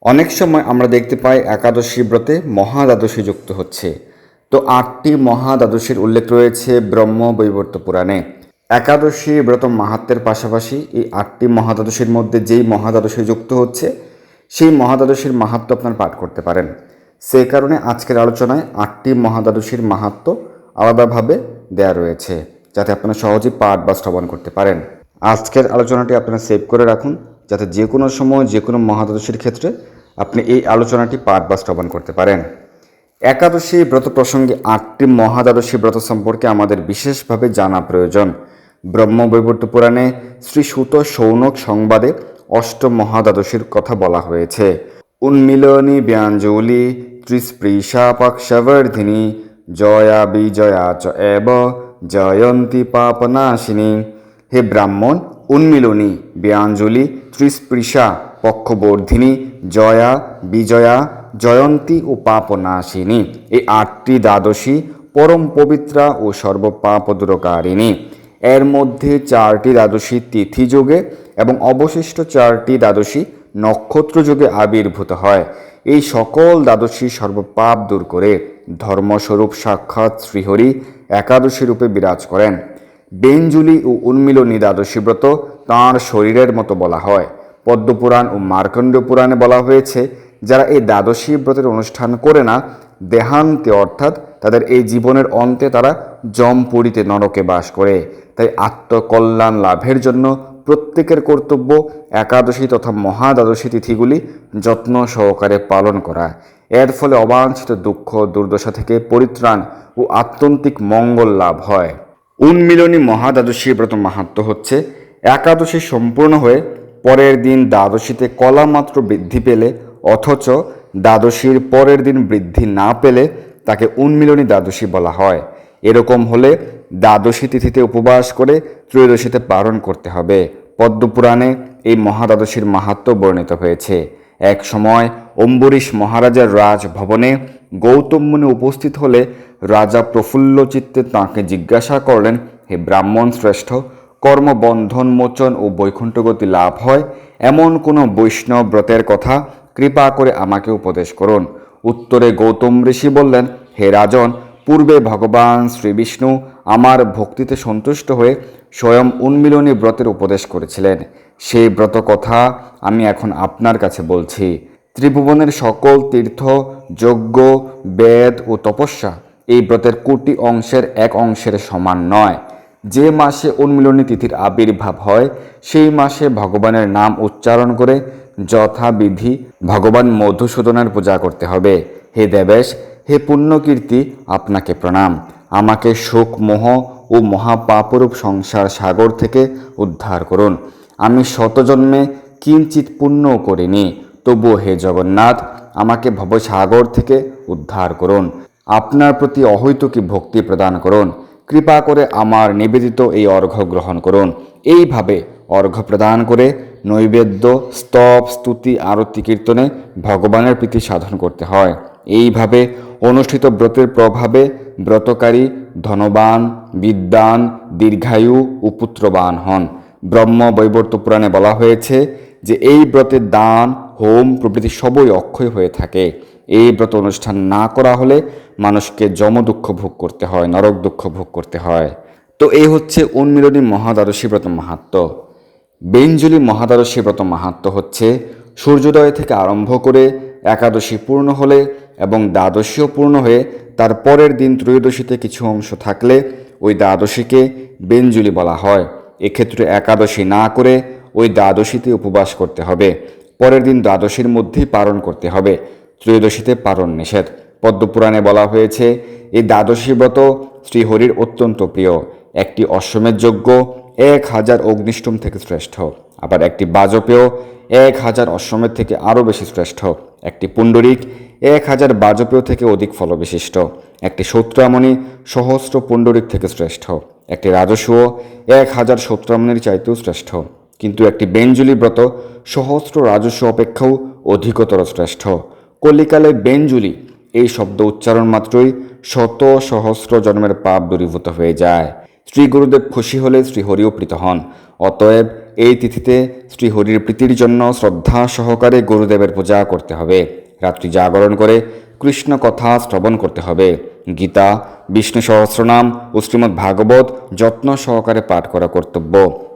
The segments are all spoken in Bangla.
অনেক সময় আমরা দেখতে পাই একাদশী ব্রতে মহাদ্বাদশী যুক্ত হচ্ছে। তো 8টি মহাদ্বাদশীর উল্লেখ রয়েছে ব্রহ্মবৈবর্ত পুরাণে। একাদশী ব্রত মাহাত্ম্যের পাশাপাশি এই 8টি মহাদ্বাদশীর মধ্যে যেই মহাদ্বাদশী যুক্ত হচ্ছে সেই মহাদ্বাদশীর মাহাত্ম্য আপনার পাঠ করতে পারেন। সেই কারণে আজকের আলোচনায় 8টি মহাদ্বাদশীর মাহাত্ম্য আলাদাভাবে দেয়া রয়েছে, যাতে আপনারা সহজেই পাঠ বা শ্রবণ করতে পারেন। আজকের আলোচনাটি আপনারা সেভ করে রাখুন, যাতে যে কোনো সময় যে কোনো মহাদ্বাদশীর ক্ষেত্রে আপনি এই আলোচনাটি পাঠ বা শ্রবণ করতে পারেন। একাদশী ব্রত প্রসঙ্গে 8টি মহাদ্বাদশী ব্রত সম্পর্কে আমাদের বিশেষভাবে জানা প্রয়োজন। ব্রহ্মবৈবর্ত পুরাণে শ্রী সুত শৌনক সংবাদে অষ্টম মহাদ্বাদশীর কথা বলা হয়েছে। উন্মিলনী ব্যাঞ্জলি ত্রিস্পৃশা পক্ষবর্ধিনী জয়া বিজয়া চ এব জয়ন্তী পাপনাশিনী। হে ব্রাহ্মণ, উন্মিলনী ব্যাঞ্জলি ত্রিস্পৃশা পক্ষবর্ধিনী জয়া বিজয়া জয়ন্তী ও পাপনাশিনী, এই 8টি দ্বাদশী পরম পবিত্রা ও সর্বপাপ দূরকারিণী। এর মধ্যে 4টি দ্বাদশী তিথিযোগে এবং অবশিষ্ট 4টি দ্বাদশী নক্ষত্র যুগে আবির্ভূত হয়। এই সকল দ্বাদশী সর্বপাপ দূর করে ধর্মস্বরূপ সাক্ষাৎ শ্রীহরি একাদশী রূপে বিরাজ করেন। বেঞ্জুলি ও উন্মিলনী দ্বাদশী ব্রত তাঁর শরীরের মতো বলা হয়। পদ্মপুরাণ ও মার্কণ্ড পুরাণে বলা হয়েছে, যারা এই দ্বাদশী ব্রতের অনুষ্ঠান করে না, দেহান্তে অর্থাৎ তাদের এই জীবনের অন্তে তারা যমপুরীতে নরকে বাস করে। তাই আত্মকল্যাণ লাভের জন্য প্রত্যেকের কর্তব্য একাদশী তথা মহাদ্বাদশী তিথিগুলি যত্ন সহকারে পালন করা। এর ফলে অবাঞ্ছিত দুঃখ দুর্দশা থেকে পরিত্রাণ ও আত্যন্তিক মঙ্গল লাভ হয়। উন্মিলনী মহাদ্বাদশী ব্রত মাহাত্ম্য হচ্ছে, একাদশী সম্পূর্ণ হয়ে পরের দিন দ্বাদশীতে কলা মাত্র বৃদ্ধি পেলে অথচ দ্বাদশীর পরের দিন বৃদ্ধি না পেলে তাকে উন্মিলনী দ্বাদশী বলা হয়। এরকম হলে দ্বাদশী তিথিতে উপবাস করে ত্রয়োদশীতে পালন করতে হবে। পদ্মপুরাণে এই মহাদ্বাদশীর মাহাত্ম্য বর্ণিত হয়েছে। এক সময় অম্বরীশ মহারাজার রাজভবনে গৌতম মুনি উপস্থিত হলে রাজা প্রফুল্ল চিত্তে তাঁকে জিজ্ঞাসা করলেন, হে ব্রাহ্মণ শ্রেষ্ঠ, কর্মবন্ধন মোচন ও বৈকুণ্ঠগতি লাভ হয় এমন কোনো বৈষ্ণব ব্রতের কথা কৃপা করে আমাকে উপদেশ করুন। উত্তরে গৌতম ঋষি বললেন, হে রাজন, পূর্বে ভগবান শ্রীবিষ্ণু আমার ভক্তিতে সন্তুষ্ট হয়ে স্বয়ং উন্মিলনী ব্রতের উপদেশ করেছিলেন। সেই ব্রত কথা আমি এখন আপনার কাছে বলছি। ত্রিভুবনের সকল তীর্থ, যজ্ঞ, বেদ ও তপস্যা এই ব্রতের কোটি অংশের এক অংশের সমান নয়। যে মাসে উন্মিলনী তিথির আবির্ভাব হয় সেই মাসে ভগবানের নাম উচ্চারণ করে যথাবিধি ভগবান মধুসূদনের পূজা করতে হবে। হে দেবেশ, হে পুণ্যকীর্তি, আপনাকে প্রণাম। আমাকে শোক মোহ ও মহাপাপরূপ সংসার সাগর থেকে উদ্ধার করুন। আমি শতজন্মে কিঞ্চিত পুণ্য করিনি, তবুও হে জগন্নাথ, আমাকে ভবসাগর থেকে উদ্ধার করুন। আপনার প্রতি অহৈতুকী ভক্তি প্রদান করুন। কৃপা করে আমার নিবেদিত এই অর্ঘ্য গ্রহণ করুন। এইভাবে অর্ঘ্য প্রদান করে নৈবেদ্য, স্তব, স্তুতি, আরতি, কীর্তনে ভগবানের প্রীতি সাধন করতে হয়। এইভাবে অনুষ্ঠিত ব্রতের প্রভাবে ব্রতকারী ধনবান, বিদ্বান, দীর্ঘায়ু ও পুত্রবান হন। ব্রহ্মবৈবর্ত পুরাণে বলা হয়েছে যে এই ব্রতে দান, হোম প্রভৃতি সবই অক্ষয় হয়ে থাকে। এই ব্রত অনুষ্ঠান না করা হলে মানুষকে যম দুঃখ ভোগ করতে হয়, নরক দুঃখ ভোগ করতে হয়। তো এই হচ্ছে উন্মিলনী মহাদ্বাদশী ব্রত মাহাত্ম্য। বেঞ্জলি মহাদ্বাদশী ব্রত মাহাত্ম্য হচ্ছে, সূর্যোদয় থেকে আরম্ভ করে একাদশী পূর্ণ হলে এবং দ্বাদশীও পূর্ণ হয়ে তার পরের দিন ত্রয়োদশীতে কিছু অংশ থাকলে ওই দ্বাদশীকে বেঞ্জলি বলা হয়। এক্ষেত্রে একাদশী না করে ওই দ্বাদশীতে উপবাস করতে হবে। পরের দিন দ্বাদশীর মধ্যেই পালন করতে হবে। ত্রয়োদশীতে পালন নিষেধ। পদ্মপুরাণে বলা হয়েছে, এই দ্বাদশী ব্রত শ্রীহরির অত্যন্ত প্রিয়। একটি অশ্বমেধ যজ্ঞ 1000 অগ্নিষ্টম থেকে শ্রেষ্ঠ, আবার একটি বাজপেয় 1000 অশ্বমেধ থেকে আরও বেশি শ্রেষ্ঠ, একটি পুণ্ডরিক 1000 বাজপেয় থেকে অধিক ফলবিশিষ্ট, একটি সৌত্রামণি সহস্র পুণ্ডরিক থেকে শ্রেষ্ঠ, একটি রাজসূয় 1000 সৌত্রামণির চাইতেও শ্রেষ্ঠ, কিন্তু একটি বেঞ্জুলি ব্রত সহস্র রাজস্ব অপেক্ষাও অধিকতর শ্রেষ্ঠ। কলিকালে বেঞ্জুলি এই শব্দ উচ্চারণ মাত্রই শত সহস্র জন্মের পাপ দূরীভূত হয়ে যায়। শ্রী গুরুদেব খুশি হলে শ্রীহরিও প্রীত হন। অতএব এই তিথিতে শ্রীহরির প্রীতির জন্য শ্রদ্ধা সহকারে গুরুদেবের পূজা করতে হবে। রাত্রি জাগরণ করে কৃষ্ণ কথা শ্রবণ করতে হবে। গীতা, বিষ্ণু সহস্রনাম ও শ্রীমদ্ ভাগবত যত্ন সহকারে পাঠ করা কর্তব্য।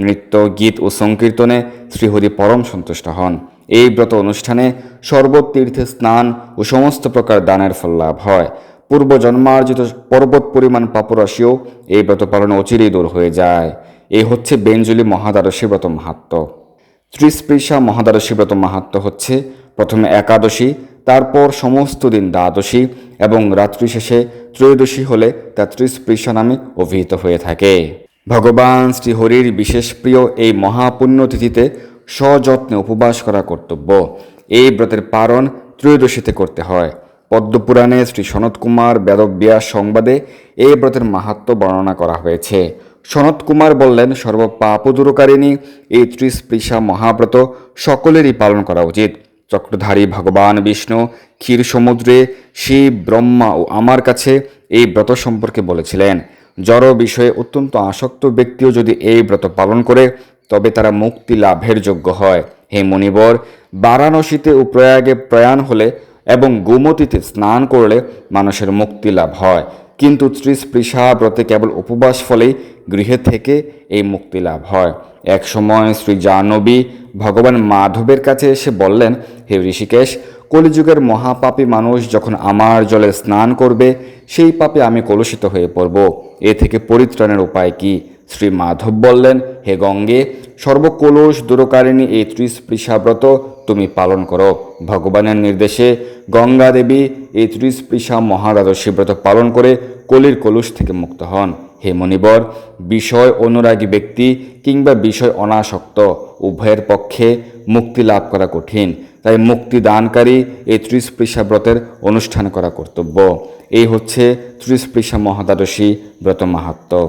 নৃত্য, গীত ও সংকীর্তনে শ্রীহরি পরম সন্তুষ্ট হন। এই ব্রত অনুষ্ঠানে সর্বতীর্থে স্নান ও সমস্ত প্রকার দানের ফল লাভ হয়। পূর্বজন্মার্জিত পর্বত পরিমাণ পাপরাশিও এই ব্রত পালনে অচিরেই দূর হয়ে যায়। এই হচ্ছে বেঞ্জলি মহাদ্বাদশী ব্রত মাহাত্ম্য। ত্রিস্পৃশা মহাদ্বাদশী ব্রত মাহাত্ম্য হচ্ছে প্রথমে একাদশী, তারপর সমস্ত দিন দ্বাদশী এবং রাত্রি শেষে ত্রয়োদশী হলে তা ত্রিস্পৃশা নামে অভিহিত হয়ে থাকে। ভগবান শ্রীহরির বিশেষ প্রিয় এই মহাপুণ্য তিথিতে সযত্নে উপবাস করা কর্তব্য। এই ব্রতের পালন ত্রয়োদশীতে করতে হয়। পদ্মপুরাণে শ্রী সনত কুমার বেদব্যাস সংবাদে এই ব্রতের মাহাত্ম্য বর্ণনা করা হয়েছে। সনত কুমার বললেন, সর্বপাপ দূরকারিণী এই ত্রিস্পৃশা মহাব্রত সকলেরই পালন করা উচিত। চক্রধারী ভগবান বিষ্ণু ক্ষীর সমুদ্রে শিব, ব্রহ্মা ও আমার কাছে এই ব্রত সম্পর্কে বলেছিলেন, জড় বিষয়ে অত্যন্ত আসক্ত ব্যক্তিও যদি এই ব্রত পালন করে তবে তারা মুক্তি লাভের যোগ্য হয়। হে মুনিবর, বারাণসীতে ও প্রয়াগে প্রয়াণ হলে এবং গোমতীতে স্নান করলে মানুষের মুক্তি লাভ হয়, কিন্তু ত্রিস্পৃশা ব্রতে কেবল উপবাস ফলেই গৃহে থেকে এই মুক্তি লাভ হয়। এক সময় শ্রী জাহ্নবী ভগবান মাধবের কাছে এসে বললেন, হে ঋষিকেশ, কলিযুগের মহাপাপী মানুষ যখন আমার জলে স্নান করবে সেই পাপে আমি কলুষিত হয়ে পড়ব। এ থেকে পরিত্রাণের উপায় কি? শ্রী মাধব বললেন, হে গঙ্গে, সর্বকলুষ দূরকারিণী এই ত্রিস্পৃশা ব্রত তুমি পালন করো। ভগবানের নির্দেশে গঙ্গা দেবী এই ত্রিস্পৃশা মহাদ্বাদশী ব্রত পালন করে কলির কলুষ থেকে মুক্ত হন। হে মণিবর, বিষয় অনুরাগী ব্যক্তি কিংবা বিষয় অনাসক্ত উভয়ের পক্ষে মুক্তি লাভ করা কঠিন, তাই মুক্তি দানকারী এই ত্রিস্পৃশা ব্রতের অনুষ্ঠান করা কর্তব্য। এই হচ্ছে ত্রিস্পৃশা মহাদ্বাদশী ব্রত মাহাত্ম্য।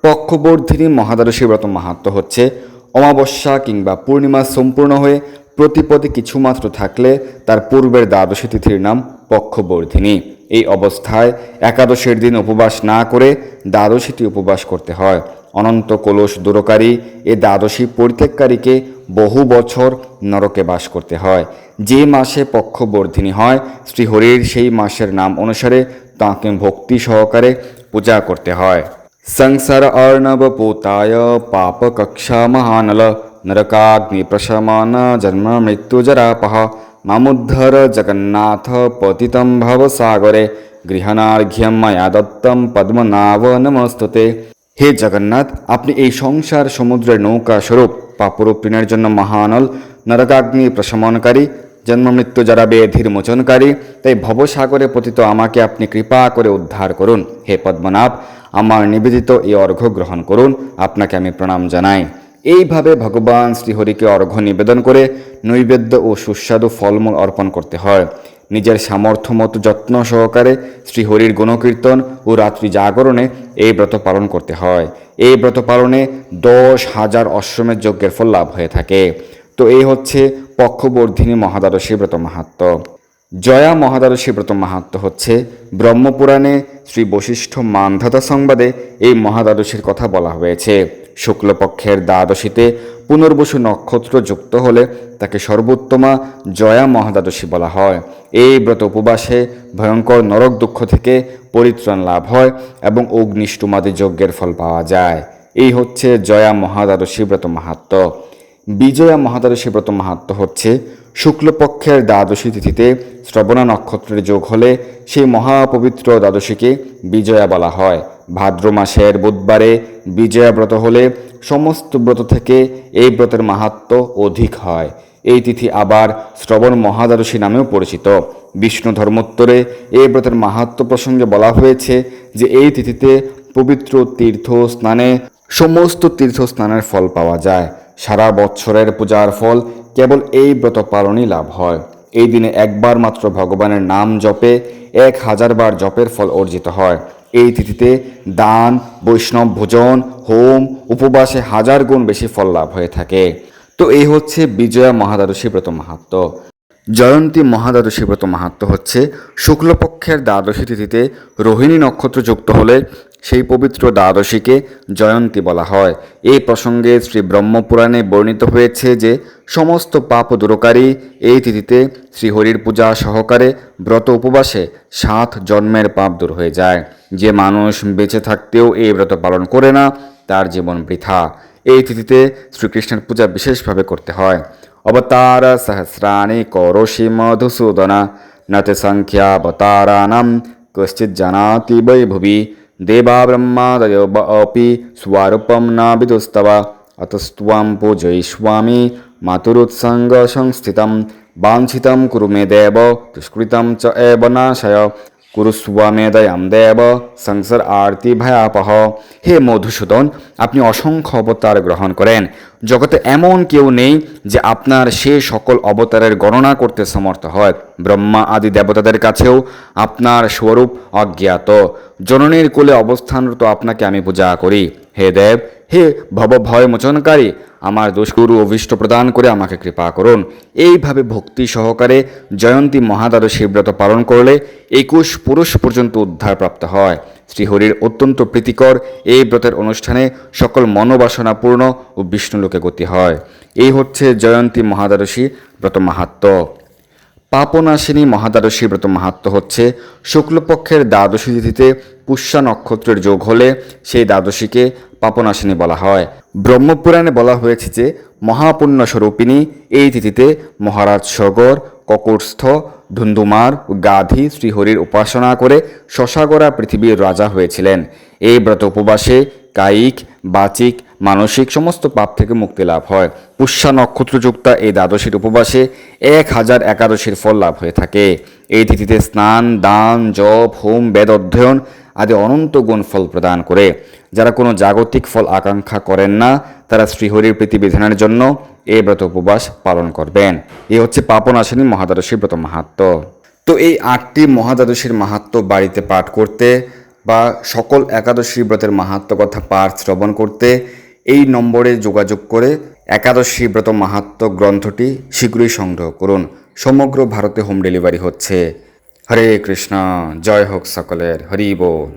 পক্ষবর্ধিনী মহাদ্বাদশী ব্রত মাহাত্ম্য হচ্ছে অমাবস্যা কিংবা পূর্ণিমা সম্পূর্ণ হয়ে প্রতিপদে কিছুমাত্র থাকলে তার পূর্বের দ্বাদশী তিথির নাম পক্ষবর্ধিনী। এই অবস্থায় একাদশীর দিন উপবাস না করে দ্বাদশীতে উপবাস করতে হয়। অনন্ত কলুষ দূরকারী এ দ্বাদশী পরিত্যাগকারীকে বহু বছর নরকে বাস করতে হয়। যে মাসে পক্ষবর্ধিনী হয় শ্রীহরির সেই মাসের নাম অনুসারে তাঁকে ভক্তি সহকারে পূজা করতে হয়। সংসার অর্ণব পোতায় পাপ কক্ষা মহানল নরকাগ্নি প্রশমান জন্ম মৃত্যু জরাপহ মামুদ্ধর জগন্নাথ পতিতম ভব সাগরে গৃহণার্ঘ্যম মায়া দত্তম পদ্মনাভ নমস্তুতে। হে জগন্নাথ, আপনি এই সংসার সমুদ্রের নৌকা স্বরূপ পাপরূপিণের জন্য মহানল, নরকাগ্নি প্রশমনকারী, জন্ম মৃত্যু যারা ব্যাধির মোচনকারী, তাই ভবসাগরে পতিত আমাকে আপনি কৃপা করে উদ্ধার করুন। হে পদ্মনাভ, আমার নিবেদিত এই অর্ঘ্য গ্রহণ করুন, আপনাকে আমি প্রণাম জানাই। এইভাবে ভগবান শ্রীহরিকে অর্ঘ্য নিবেদন করে নৈবেদ্য ও সুস্বাদু ফলমূল অর্পণ করতে হয়। নিজের সামর্থ্য মতো যত্ন সহকারে শ্রীহরির গুণকীর্তন ও রাত্রি জাগরণে এই ব্রত পালন করতে হয়। এই ব্রত পালনে 10,000 অশ্বমেধ যজ্ঞের ফল লাভ হয়ে থাকে। তো এই হচ্ছে পক্ষবর্ধিনী মহাদ্বাদশী ব্রত মাহাত্ম্য। জয়া মহাদ্বাদশী ব্রত মাহাত্ম্য হচ্ছে ব্রহ্মপুরাণে শ্রী বশিষ্ঠ মান্ধাতা সংবাদে এই মহাদ্বাদশীর কথা বলা হয়েছে। শুক্লপক্ষের দ্বাদশীতে পুনর্বসু নক্ষত্র যুক্ত হলে তাকে সর্বোত্তমা জয়া মহাদ্বাদশী বলা হয়। এই ব্রত উপবাসে ভয়ঙ্কর নরক দুঃখ থেকে পরিত্রাণ লাভ হয় এবং অগ্নিষ্টুমাদি যজ্ঞের ফল পাওয়া যায়। এই হচ্ছে জয়া মহাদ্বাদশী ব্রত মাহাত্ম্য। বিজয়া মহাদ্বাদশী ব্রত মাহাত্ম্য হচ্ছে শুক্লপক্ষের দ্বাদশী তিথিতে শ্রবণা নক্ষত্রের যোগ হলে সেই মহাপবিত্র দ্বাদশীকে বিজয়া বলা হয়। ভাদ্র মাসের বুধবারে বিজয়া ব্রত হলে সমস্ত ব্রত থেকে এই ব্রতের মাহাত্ম্য অধিক হয়। এই তিথি আবার শ্রবণ মহাদ্বাদশী নামেও পরিচিত। বিষ্ণু ধর্মোত্তরে এই ব্রতের মাহাত্ম্য প্রসঙ্গে বলা হয়েছে যে এই তিথিতে পবিত্র তীর্থ স্নানে সমস্ত তীর্থ স্নানের ফল পাওয়া যায়। সারা বৎসরের পূজার ফল কেবল এই ব্রত পালনই লাভ হয়। এই দিনে একবার মাত্র ভগবানের নাম জপে 1000 বার জপের ফল অর্জিত হয়। এই তিথিতে দান, বৈষ্ণব ভোজন, হোম, উপবাসে 1000 গুণ বেশি ফল লাভ হয়ে থাকে। তো এই হচ্ছে বিজয়া মহাদ্বাদশী ব্রত মাহাত্ম্য। জয়ন্তী মহাদ্বাদশী ব্রত মাহাত্ম্য হচ্ছে শুক্লপক্ষের দ্বাদশী তিথিতে রোহিণী নক্ষত্র যুক্ত হলে সেই পবিত্র দ্বাদশীকে জয়ন্তী বলা হয়। এই প্রসঙ্গে শ্রী ব্রহ্মপুরাণে বর্ণিত হয়েছে যে সমস্ত পাপ দূরকারী এই তিথিতে শ্রীহরির পূজা সহকারে ব্রত উপবাসে 7 জন্মের পাপ দূর হয়ে যায়। যে মানুষ বেঁচে থাকতেও এই ব্রত পালন করে না তার জীবন বৃথা। এই তিথিতে শ্রীকৃষ্ণের পূজা বিশেষভাবে করতে হয়। অবতার সহস্রাণি কৌরোষি মধুসূদনা নতে সংখ্যাবতারাণাম কশ্চিৎ জানাতি বৈ ভুবি দেবা ব্রহ্মাদয়ো অপি স্বরূপম ন বিদুস্তব অতস্ত্বং পূজয়িষ্যামি মাতুরুৎসঙ্গ সংস্থিতম বাঞ্ছিতম কুরু মে দেব দুষ্কৃতম চ এব নাশয় কুরুস্বামেদয়াম দেব সংসার আরতি ভয়াপহ। হে মধুসূদন, আপনি অসংখ্য অবতার গ্রহণ করেন। জগতে এমন কেউ নেই যে আপনার সে সকল অবতারের গণনা করতে সমর্থ হয়। ব্রহ্মা আদি দেবতাদের কাছেও আপনার স্বরূপ অজ্ঞাত। জননীর কোলে অবস্থানরত আপনাকে আমি পূজা করি। হে দেব, হে ভবভয় মোচনকারী, আমার দুষ্কুরু অভিষ্ট প্রদান করে আমাকে কৃপা করুন। এইভাবে ভক্তি সহকারে জয়ন্তী মহাদ্বাদশী ব্রত পালন করলে 21 পুরুষ পর্যন্ত উদ্ধার প্রাপ্ত হয়। শ্রীহরির অত্যন্ত প্রীতিকর এই ব্রতের অনুষ্ঠানে সকল মনোবাসনা পূর্ণ ও বিষ্ণুলোকে গতি হয়। এই হচ্ছে জয়ন্তী মহাদ্বাদশী ব্রত মাহাত্ম্য। পাপনাশিনী মহাদ্বাদশী ব্রত মাহাত্ম্য হচ্ছে শুক্লপক্ষের দ্বাদশী তিথিতে পুষ্যা নক্ষত্রের যোগ হলে সেই দ্বাদশীকে পাপনাশিনী বলা হয়। ব্রহ্মপুরাণে বলা হয়েছে যে মহাপুণ্য স্বরূপিণী এই তিথিতে মহারাজ সগর, ককুটস্থ, ধুন্ধুমার ও গাধী শ্রীহরির উপাসনা করে শশাগরা পৃথিবীর রাজা হয়েছিলেন। এই ব্রত উপবাসে কায়িক, বাচিক, মানসিক সমস্ত পাপ থেকে মুক্তি লাভ হয়। পুষ্যা নক্ষত্রযুক্তা এই দ্বাদশীর উপবাসে 1000 একাদশীর ফল লাভ হয়ে থাকে। এই তিথিতে স্নান, দান, জপ, হোম, বেদ অধ্যয়ন আদি অনন্ত গুণ ফল প্রদান করে। যারা কোনো জাগতিক ফল আকাঙ্ক্ষা করেন না তারা শ্রীহরির প্রীতিবিধানের জন্য এই ব্রত উপবাস পালন করবেন। এই হচ্ছে পাপনাশিনী মহাদ্বাদশী ব্রত মাহাত্ম্য। তো এই 8টি মহাদ্বাদশীর মাহাত্ম্য বাড়িতে পাঠ করতে বা সকল একাদশী ব্রতের মাহাত্ম্য কথা পাঠ শ্রবণ করতে এই নম্বরে যোগাযোগ করে একাদশী ব্রত মাহাত্ম্য গ্রন্থটি শীঘ্রই সংগ্রহ করুন। সমগ্র ভারতে হোম ডেলিভারি হচ্ছে। হরে কৃষ্ণ, জয় হোক সকলের, হরি বল।